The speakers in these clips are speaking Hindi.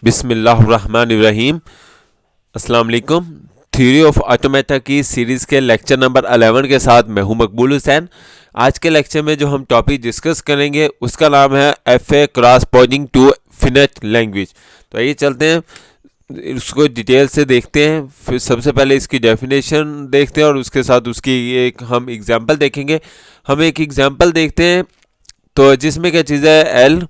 बिस्मिल्लाहिर्रहमानिर्रहीम। अस्सलाम वालेकुम। थ्योरी ऑफ ऑटोमेटा की सीरीज़ के लेक्चर नंबर 11 के साथ मैं हूं मकबूल हुसैन। आज के लेक्चर में जो हम टॉपिक डिस्कस करेंगे उसका नाम है F A cross posing to finite language. तो आइए चलते हैं, उसको डिटेल से देखते हैं। फिर सबसे पहले इसकी डेफिनेशन देखते हैं और उसके साथ उसकी एक हम एग्जांपल देखेंगे। हम एक एग्जांपल देखते हैं तो जिसमें क्या चीज़ है, एल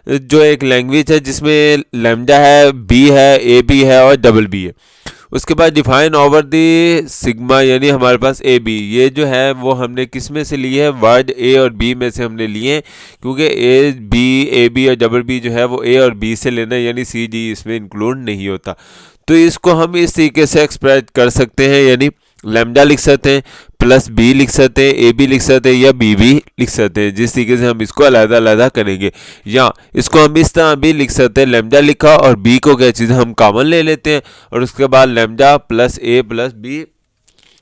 जो एक लैंग्वेज है जिसमें लैम्डा है, बी है, ए बी है और डबल बी है। उसके बाद डिफाइन ओवर दी सिग्मा, यानी हमारे पास ए बी, ये जो है वो हमने किस में से लिए है, वर्ड ए और बी में से हमने लिए हैं, क्योंकि ए बी और डबल बी जो है वो ए और बी से लेना है, यानी सी डी इसमें इंक्लूड नहीं होता। तो इसको हम इस तरीके से एक्सप्रेस कर सकते हैं, यानी लैम्डा लिख सकते हैं, प्लस बी लिख सकते हैं, ए बी लिख सकते हैं या बी भी लिख सकते हैं। जिस तरीके से हम इसको अलग-अलग करेंगे, या इसको हम इस तरह भी लिख सकते हैं, लैम्डा लिखा और बी को क्या चीज़ हम कॉमन ले लेते हैं और उसके बाद लैम्डा प्लस ए प्लस बी,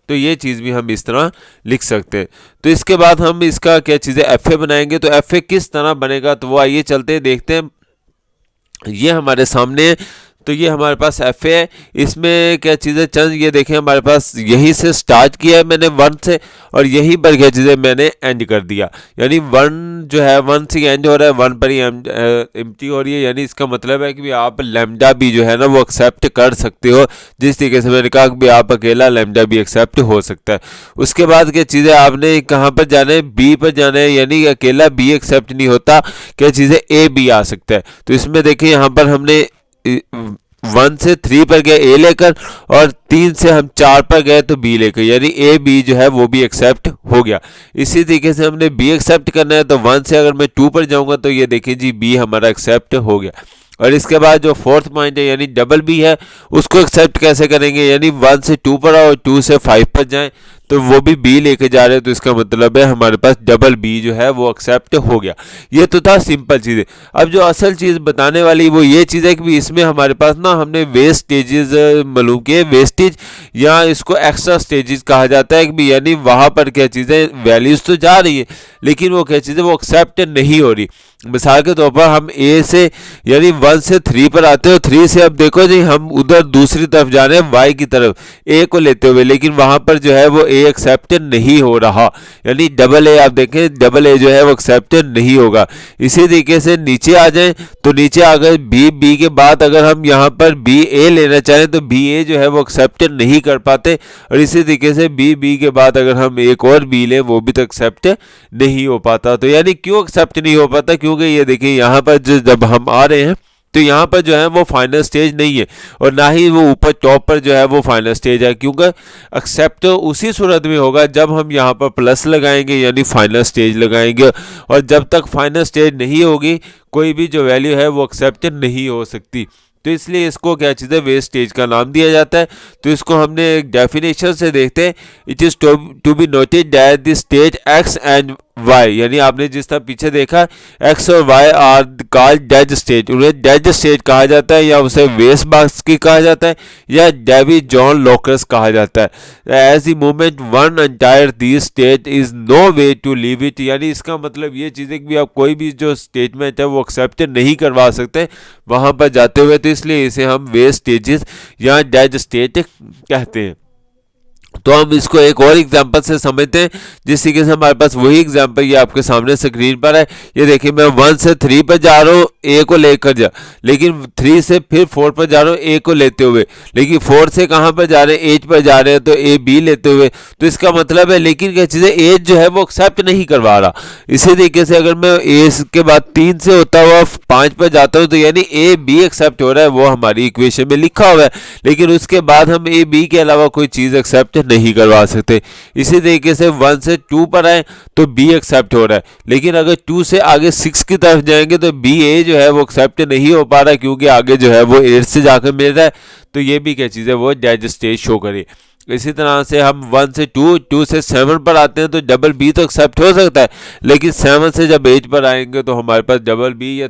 तो ये चीज़ भी हम इस तरह लिख सकते हैं। तो इसके बाद हम इसका क्या चीज़ है, एफ ए बनाएंगे। तो एफ ए किस तरह बनेगा, तो वो आइए चलते हैं देखते हैं। ये हमारे सामने, तो ये हमारे पास एफ है। इसमें क्या चीज़ें चंद ये देखें, हमारे पास यहीं से स्टार्ट किया है मैंने वन से, और यहीं पर क्या चीज़ें मैंने एंड कर दिया, यानी वन जो है वन से एंड हो रहा है, वन पर ही एम्प्टी हो रही है। यानी इसका मतलब है कि भी आप लैम्डा भी जो है ना वो एक्सेप्ट कर सकते हो, जिस तरीके से मैंने कहा कि भी आप अकेला लैम्डा भी एक्सेप्ट हो सकता है। उसके बाद क्या चीज़ें आपने कहाँ पर जाना है, बी पर जाना है, यानी अकेला बी एक्सेप्ट नहीं होता, क्या चीज़ें ए बी आ सकता है। तो इसमें देखिए यहाँ पर हमने 1 से 3 पर गए ए लेकर, और 3 से हम 4 पर गए तो बी लेकर, यानी ए बी जो है वो भी एक्सेप्ट हो गया। इसी तरीके से हमने बी एक्सेप्ट करना है, तो 1 से अगर मैं 2 पर जाऊंगा तो ये देखिए जी बी हमारा एक्सेप्ट हो गया। और इसके बाद जो फोर्थ पॉइंट है यानी डबल बी है, उसको एक्सेप्ट कैसे करेंगे, यानी 1 से 2 पर आओ, 2 से 5 पर जाएं तो वो भी बी लेके जा रहे हैं, तो इसका मतलब है हमारे पास डबल बी जो है वो एक्सेप्ट हो गया। ये तो था सिंपल चीज़ें। अब जो असल चीज़ बताने वाली वो ये चीज़ है कि इसमें हमारे पास ना हमने वेस्ट स्टेजेस मालूम किए, वेस्टेज या इसको एक्स्ट्रा स्टेजेस कहा जाता है कि यानी वहाँ पर क्या चीज़ें वैल्यूज़ तो जा रही है लेकिन वो क्या चीज़ें वो एक्सेप्ट नहीं हो रही। मिसाल के तौर पर हम ए से यानी 1 से 3 पर आते हो, 3 से अब देखो जी हम उधर दूसरी तरफ जा रहे हैं वाई की तरफ ए को लेते हुए, लेकिन वहाँ पर जो है वो ए एक्सेप्ट नहीं हो रहा, यानी डबल ए आप देखें डबल ए जो है वो एक्सेप्ट नहीं होगा। इसी तरीके से नीचे आ जाएं तो नीचे आ गए बी के बाद अगर हम यहाँ पर बी ए लेना चाहें तो बी ए जो है वो एक्सेप्ट नहीं कर पाते, और इसी तरीके से बी के बाद अगर हम एक और बी लें वो भी तो एक्सेप्ट नहीं हो पाता। तो यानी क्यों एक्सेप्ट नहीं हो पाता, क्योंकि ये देखिए यहाँ पर जब हम आ रहे हैं तो यहाँ पर जो है वो फाइनल स्टेज नहीं है, और ना ही वो ऊपर टॉप पर जो है वो फाइनल स्टेज है, क्योंकि एक्सेप्ट उसी सूरत में होगा जब हम यहाँ पर प्लस लगाएंगे यानी फाइनल स्टेज लगाएंगे, और जब तक फाइनल स्टेज नहीं होगी कोई भी जो वैल्यू है वो एक्सेप्ट नहीं हो सकती। तो इसलिए इसको क्या चीज़ है, वेस्ट स्टेज का नाम दिया जाता है। तो इसको हमने एक डेफिनेशन से देखते हैं, it is to be noted that the stage X and Y, यानी आपने जिस तरह पीछे देखा एक्स और Y are called dead state, उन्हें डेड स्टेट कहा जाता है, या उसे वेस्ट बॉक्स की कहा जाता है, या डेविड जॉन लॉकर्स कहा जाता है। As the moment one entire the state is no way to leave it, यानी इसका मतलब ये चीज़ है कि आप कोई भी जो स्टेटमेंट है वो एक्सेप्ट नहीं करवा सकते वहाँ पर जाते हुए, तो इसलिए इसे हम वेस्ट स्टेजेस या डेड स्टेट कहते हैं। तो हम इसको एक और एग्जांपल से समझते हैं, जिस तरीके से हमारे पास वही एग्जांपल ये आपके सामने स्क्रीन पर है। ये देखिए मैं 1 से 3 पर जा रहा हूँ ए को लेकर जा, लेकिन 3 से फिर 4 पर जा रहा हूँ ए को लेते हुए, लेकिन 4 से कहाँ पर जा रहे हैं, 8 पर जा रहे हैं तो ए बी लेते हुए। तो इसका मतलब है लेकिन क्या चीज़ें 8 जो है वो एक्सेप्ट नहीं करवा रहा। इसी तरीके से अगर मैं ए के बाद 3 से होता हुआ 5 पर जाता हूँ तो यानी ए बी एक्सेप्ट हो रहा है, वो हमारी इक्वेशन में लिखा हुआ है, लेकिन उसके बाद हम ए बी के अलावा कोई चीज़ एक्सेप्ट नहीं करवा सकते। इसी तरीके से 1 से 2 पर आए तो बी एक्सेप्ट हो रहा है, लेकिन अगर 2 से आगे 6 की तरफ जाएंगे तो बी ए जो है वो एक्सेप्ट नहीं हो पा रहा, क्योंकि आगे जो है वो 8 से जाकर मिल रहा है। तो ये भी क्या चीज़ है, वो डेड स्टेज शो करे। इसी तरह से हम 1 से 2 से 7 पर आते हैं तो डबल बी तो एक्सेप्ट हो सकता है, लेकिन 7 से जब 8 पर आएंगे तो हमारे पास डबल बी या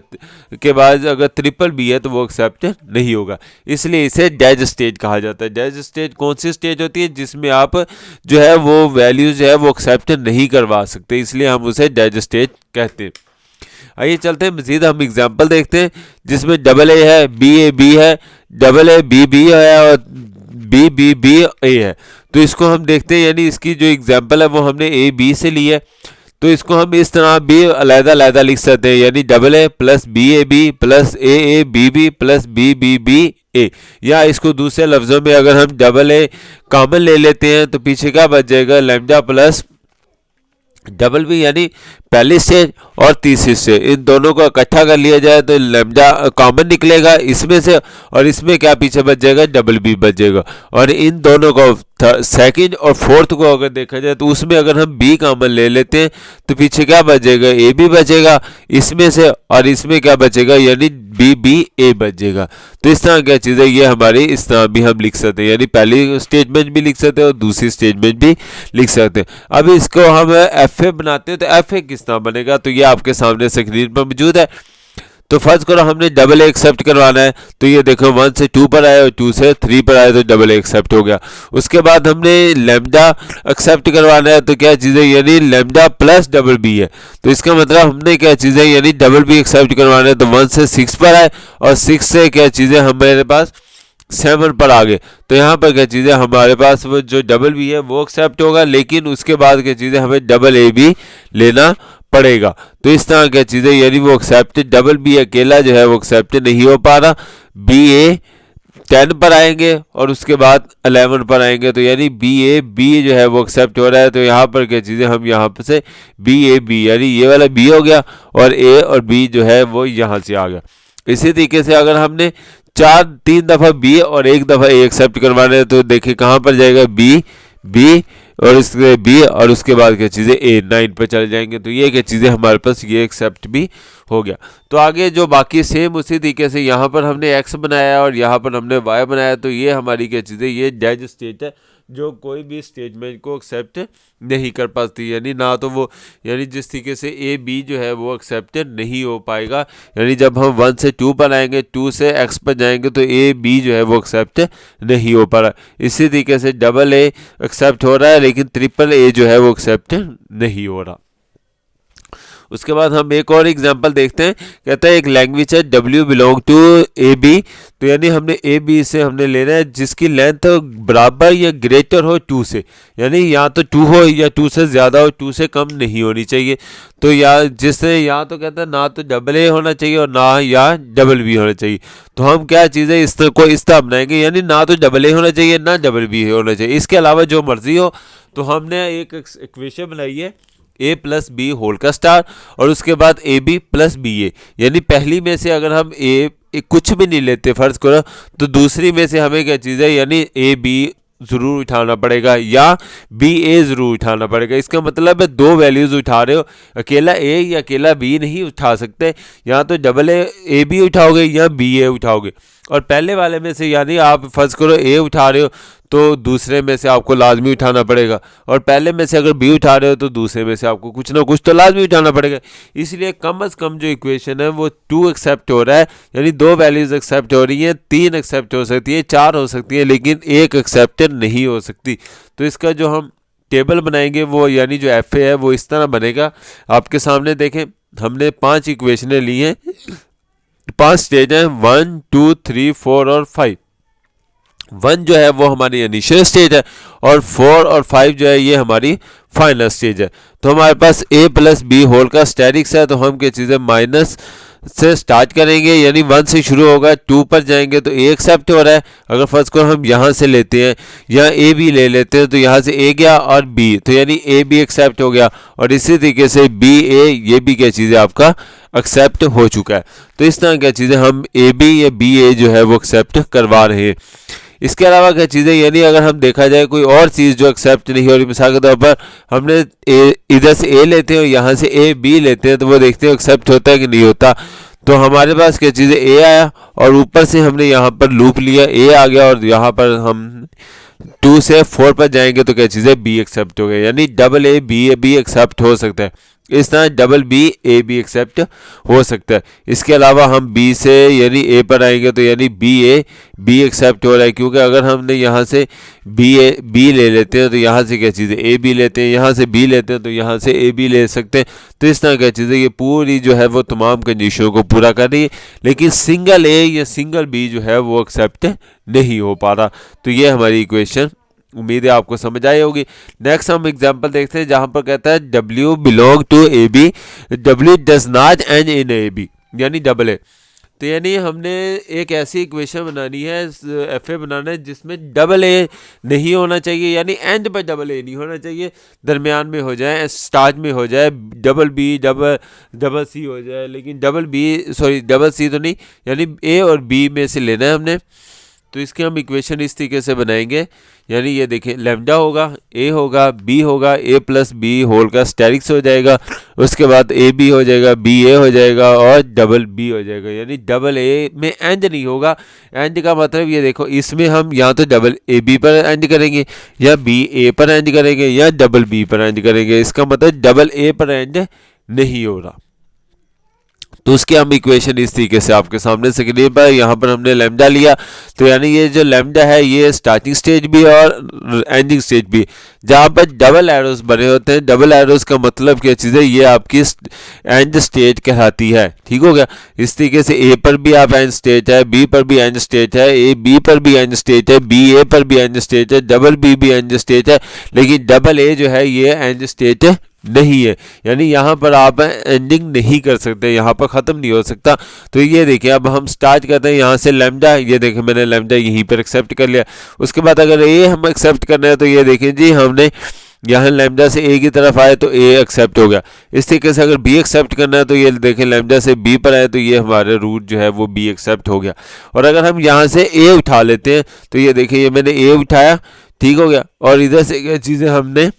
के बाद अगर ट्रिपल बी है तो वो एक्सेप्ट नहीं होगा, इसलिए इसे डेड स्टेज कहा जाता है। डेड स्टेज कौन सी स्टेज होती है, जिसमें आप जो है वो वैल्यूज जो है वो एक्सेप्ट नहीं करवा सकते, इसलिए हम उसे डेड स्टेज कहते हैं। आइए चलते हैं मजीद, हम एग्जांपल देखते हैं जिसमें डबल ए है, बी ए बी है, डबल ए बी बी है और बी बी बी ए है। तो इसको हम देखते हैं, यानी इसकी जो एग्जांपल है वो हमने ए बी से ली है, तो इसको हम इस तरह भी अलग-अलग लिख सकते हैं, यानी double A plus B A B plus A B B plus B B B A. या इसको दूसरे लफ्ज़ों में अगर हम डबल ए कॉमन ले लेते हैं तो पीछे क्या बच जाएगा, लैम्डा प्लस डबल बी, यानी पहली स्टेज और तीसरी स्टेज, इन दोनों को इकट्ठा कर लिया जाए तो लैम्डा कॉमन निकलेगा इसमें से, और इसमें क्या पीछे बच जाएगा, डबल बी बच जाएगा। और इन दोनों को सेकंड और फोर्थ को अगर देखा जाए तो उसमें अगर हम बी कॉमन ले लेते हैं तो पीछे क्या बचेगा, ए बी बचेगा इसमें से, और इसमें क्या बचेगा, यानी बी बी ए बचेगा। तो इस तरह क्या चीज़ है, ये हमारी इस तरह भी हम लिख सकते हैं, यानी पहली स्टेटमेंट भी लिख सकते हैं और दूसरी स्टेटमेंट भी लिख सकते हैं। अब इसको हम एफ ए बनाते हैं तो एफ ए किस तरह बनेगा, तो ये आपके सामने स्क्रीन पर मौजूद है। तो फर्ज करो हमने डबल ए एक्सेप्ट करवाना है, तो ये देखो 1 से 2 पर आए और 2 से 3 पर आए तो डबल ए एक्सेप्ट हो गया। उसके बाद हमने लैम्डा एक्सेप्ट करवाना है, तो क्या चीज़ है, यानी लैम्डा प्लस डबल बी है, तो इसका मतलब हमने क्या चीज़ है, यानी डबल बी एक्सेप्ट करवाना है, तो 1 से 6 पर आए और 6 से क्या चीज़ है हमारे पास 7 पर आ गए। तो यहाँ पर क्या चीज़ है, हमारे पास वो जो डबल बी है वो एक्सेप्ट होगा, लेकिन उसके बाद क्या चीज़ है, हमें डबल ए भी लेना पड़ेगा। तो इस तरह क्या चीज़ है, यानी वो एक्सेप्ट डबल बी अकेला जो है वो एक्सेप्ट नहीं हो पा रहा, बी ए 10 पर आएंगे और उसके बाद 11 पर आएंगे, तो यानी बी ए बी जो है वो एक्सेप्ट हो रहा है। तो यहाँ पर क्या चीज़ें, हम यहाँ पर से बी ए बी, यानी ये वाला बी हो गया और ए और बी जो है वो यहाँ से आ गया। इसी तरीके से अगर हमने 3 दफ़ा बी और 1 दफ़ा ए एक्सेप्ट करवाना है तो देखिए कहाँ पर जाएगा, बी बी और इसके बी और उसके बाद क्या चीज़ें ए 9 पर चले जाएंगे। तो ये क्या चीज़ें हमारे पास ये एक्सेप्ट भी हो गया। तो आगे जो बाकी सेम उसी तरीके से यहाँ पर हमने एक्स बनाया और यहाँ पर हमने वाई बनाया, तो ये हमारी क्या चीज़ें, ये डेड स्टेट है जो कोई भी स्टेटमेंट को एक्सेप्ट नहीं कर पाती, यानी ना तो वो, यानी जिस तरीके से ए बी जो है वो एक्सेप्ट नहीं हो पाएगा, यानी जब हम 1 से 2 पर आएंगे 2 से एक्स पर जाएंगे तो ए बी जो है वो एक्सेप्ट नहीं हो पा रहा। इसी तरीके से डबल ए एक्सेप्ट हो रहा है लेकिन ट्रिपल ए जो है वो एक्सेप्ट नहीं हो रहा। उसके बाद हम एक और एग्जांपल देखते हैं, कहता है एक लैंग्वेज है W belong to A B, तो यानी हमने ए बी से हमने लेना है जिसकी लेंथ बराबर या ग्रेटर हो 2 से, यानी या तो 2 हो या 2 से ज़्यादा हो, 2 से कम नहीं होनी चाहिए। तो या जिससे या तो कहता है ना तो डबल ए होना चाहिए और ना या डबल बी होना चाहिए। तो हम क्या चीज़ है इस को इस तरह बनाएंगे, यानी ना तो डबल ए होना चाहिए ना डबल बी होना चाहिए, इसके अलावा जो मर्जी हो। तो हमने एक इक्वेशन बनाई है ए प्लस बी होल का स्टार और उसके बाद ए बी प्लस बी ए, यानी पहली में से अगर हम ए कुछ भी नहीं लेते फर्ज करो तो दूसरी में से हमें क्या चीज़ है, यानी ए बी ज़रूर उठाना पड़ेगा या बी ए ज़रूर उठाना पड़ेगा। इसका मतलब है 2 वैल्यूज़ उठा रहे हो, अकेला ए या अकेला बी नहीं उठा सकते, या तो डबल ए बी उठाओगे या बी ए उठाओगे। और पहले वाले में से यानी आप फर्ज करो ए उठा रहे हो तो दूसरे में से आपको लाजमी उठाना पड़ेगा, और पहले में से अगर बी उठा रहे हो तो दूसरे में से आपको कुछ ना कुछ तो लाजमी उठाना पड़ेगा। इसलिए कम से कम जो इक्वेशन है वो 2 एक्सेप्ट हो रहा है, यानी 2 वैल्यूज़ एक्सेप्ट हो रही हैं, 3 एक्सेप्ट हो सकती है, 4 हो सकती है, लेकिन 1 एक्सेप्ट नहीं हो सकती। तो इसका जो हम टेबल बनाएंगे वो यानी जो एफ ए है वो इस तरह बनेगा। आपके सामने देखें हमने 5 इक्वेशनें ली हैं, 5 स्टेज हैं 1 2 3 4 और 5। 1 जो है वो हमारी इनिशियल स्टेज है और 4 और 5 जो है ये हमारी फाइनल स्टेज है। तो हमारे पास a प्लस बी होल का स्टैटिक्स है, तो हम क्या चीज़ है माइनस से स्टार्ट करेंगे, यानी 1 से शुरू होगा 2 पर जाएंगे तो a एक्सेप्ट हो रहा है। अगर फर्स्ट को हम यहाँ से लेते हैं या a b ले लेते हैं तो यहाँ से a गया और b, तो यानी a b एक्सेप्ट हो गया, और इसी तरीके से b a ये भी क्या चीज़ है आपका एक्सेप्ट हो चुका है। तो इस तरह क्या चीज़ें हम ए बी या बी ए जो है वो एक्सेप्ट करवा रहे हैं। इसके अलावा क्या चीज़ें, यानी अगर हम देखा जाए कोई और चीज़ जो एक्सेप्ट नहीं हो रही, मिसाल के तौर पर हमने इधर से ए लेते हैं और यहाँ से ए बी लेते हैं तो वो देखते हैं एक्सेप्ट होता है कि नहीं होता। तो हमारे पास क्या चीज़ें ए आया और ऊपर से हमने यहाँ पर लूप लिया, ए आ गया और यहाँ पर हम 2 से 4 पर जाएंगे तो क्या चीज़ें बी एक्सेप्ट हो गए, यानी डबल ए बी एक्सेप्ट हो सकता है। इस तरह डबल बी ए भी एक्सेप्ट हो सकता है। इसके अलावा हम बी से यानी ए पर आएंगे तो यानी बी ए बी एक्सेप्ट हो रहा है, क्योंकि अगर हमने यहाँ से बी ले लेते हैं तो यहाँ से क्या चीज़ है ए बी लेते हैं, यहाँ से बी लेते हैं तो यहाँ से ए बी ले सकते हैं। तो इस तरह क्या चीज़ है, ये पूरी जो है वो तमाम कंडीशनों को पूरा कर रही है, लेकिन सिंगल ए या सिंगल बी जो है वो एक्सेप्ट नहीं हो पा रहा। तो ये हमारी इक्वेशन, उम्मीद है आपको समझ आई होगी। नेक्स्ट हम एग्जांपल देखते हैं जहां पर कहता है W belong to A B, W does not end in A B, यानी डबल ए। तो यानी हमने एक ऐसी इक्वेशन बनानी है, एफ ए बनाना है जिसमें डबल ए नहीं होना चाहिए, यानी एंड पर डबल ए नहीं होना चाहिए, दरमियान में हो जाए, स्टार्ट में हो जाए, डबल बी डबल सी हो जाए, लेकिन डबल सी तो नहीं, यानी ए और बी में से लेना है हमने। तो इसके हम इक्वेशन इस तरीके से बनाएंगे, यानी ये देखें लैम्डा होगा, ए होगा, बी होगा, ए प्लस बी होल का स्टेरिक्स हो जाएगा, उसके बाद ए बी हो जाएगा, बी ए हो जाएगा और डबल बी हो जाएगा, यानी डबल ए में एंड नहीं होगा। एंड का मतलब ये देखो, इसमें हम या तो डबल ए बी पर एंड करेंगे या बी ए पर एंड करेंगे या डबल बी पर एंड करेंगे, इसका मतलब डबल ए पर एंड नहीं हो रहा। तो उसके हम इक्वेशन इस तरीके से आपके सामने स्क्रीन पर, यहाँ पर हमने लैम्डा लिया, तो यानी ये जो लैम्डा है ये स्टार्टिंग स्टेज भी और एंडिंग स्टेज भी, जहाँ पर डबल एरोस बने होते हैं। डबल एरोस का मतलब क्या चीज़ है, ये आपकी एंड स्टेज कहलाती है, ठीक हो गया। इस तरीके से ए पर भी आप एंड स्टेज है, बी पर भी एंड स्टेज है, ए बी पर भी एंड स्टेज है, बी ए पर भी एंड स्टेज है, डबल बी भी एंड स्टेज है, लेकिन डबल ए जो है ये एंड स्टेज नहीं है, यानी यहाँ पर आप एंडिंग नहीं कर सकते, यहाँ पर ख़त्म नहीं हो सकता। तो ये देखिए अब हम स्टार्ट करते हैं यहाँ से लैम्डा, ये देखें मैंने लैम्डा यहीं पर एक्सेप्ट कर लिया। उसके बाद अगर ए हम एक्सेप्ट करना है तो ये देखें जी, हमने यहाँ लैम्डा से ए की तरफ आए तो ए एक्सेप्ट हो गया। इस तरीके से अगर बी एक्सेप्ट करना है तो ये देखें लैम्डा से बी पर आए तो ये हमारे रूट जो है वो बी एक्सेप्ट हो गया। और अगर हम यहाँ से ए उठा लेते हैं तो ये देखें ये मैंने ए उठाया, ठीक हो गया, और इधर से क्या चीज़ें हमने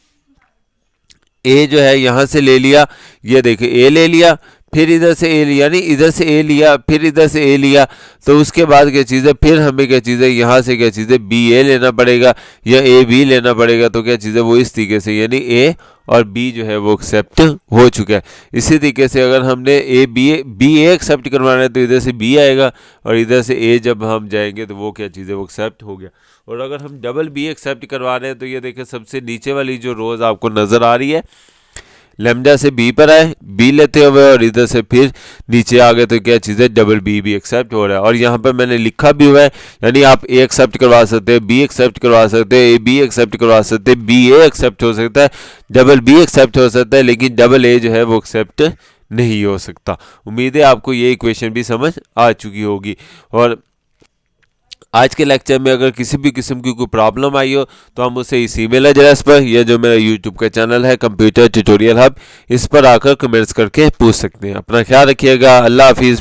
ए जो है यहाँ से ले लिया, ये देखिए ए ले लिया, फिर इधर से ए लिया, यानी इधर से ए लिया, फिर इधर से ए लिया, तो उसके बाद क्या चीज़ है, फिर हमें क्या चीज़ है यहाँ से क्या चीज़ है बी ए लेना पड़ेगा या ए बी लेना पड़ेगा। तो क्या चीज़ है वो इस तरीके से, यानी ए और बी जो है वो एक्सेप्ट हो चुका है। इसी तरीके से अगर हमने बी ए एक्सेप्ट करवाना है तो इधर से बी आएगा और इधर से ए जब हम जाएंगे तो वो क्या चीज़ है वो एक्सेप्ट हो गया। और अगर हम डबल बी एक्सेप्ट करवा रहे हैं तो ये देखें सबसे नीचे वाली जो रोज़ आपको नज़र आ रही है, लैम्डा से बी पर आए, बी लेते हुए और इधर से फिर नीचे आ गए तो क्या चीज़ है डबल बी भी एक्सेप्ट हो रहा है। और यहाँ पर मैंने लिखा भी हुआ है, यानी आप ए एक्सेप्ट करवा सकते हैं, बी एक्सेप्ट करवा सकते हैं, ए बी एक्सेप्ट करवा सकते हैं, बी ए एक्सेप्ट हो सकता है, डबल बी एक्सेप्ट हो सकता है, लेकिन डबल ए जो है वो एक्सेप्ट नहीं हो सकता। उम्मीद है आपको ये इक्वेशन भी समझ आ चुकी होगी। और आज के लेक्चर में अगर किसी भी किस्म की कोई प्रॉब्लम आई हो तो हम उसे इस ईमेल एड्रेस पर या जो मेरा यूट्यूब का चैनल है कंप्यूटर ट्यूटोरियल हब, इस पर आकर कमेंट्स करके पूछ सकते हैं। अपना ख्याल रखिएगा, अल्लाह हाफिज़।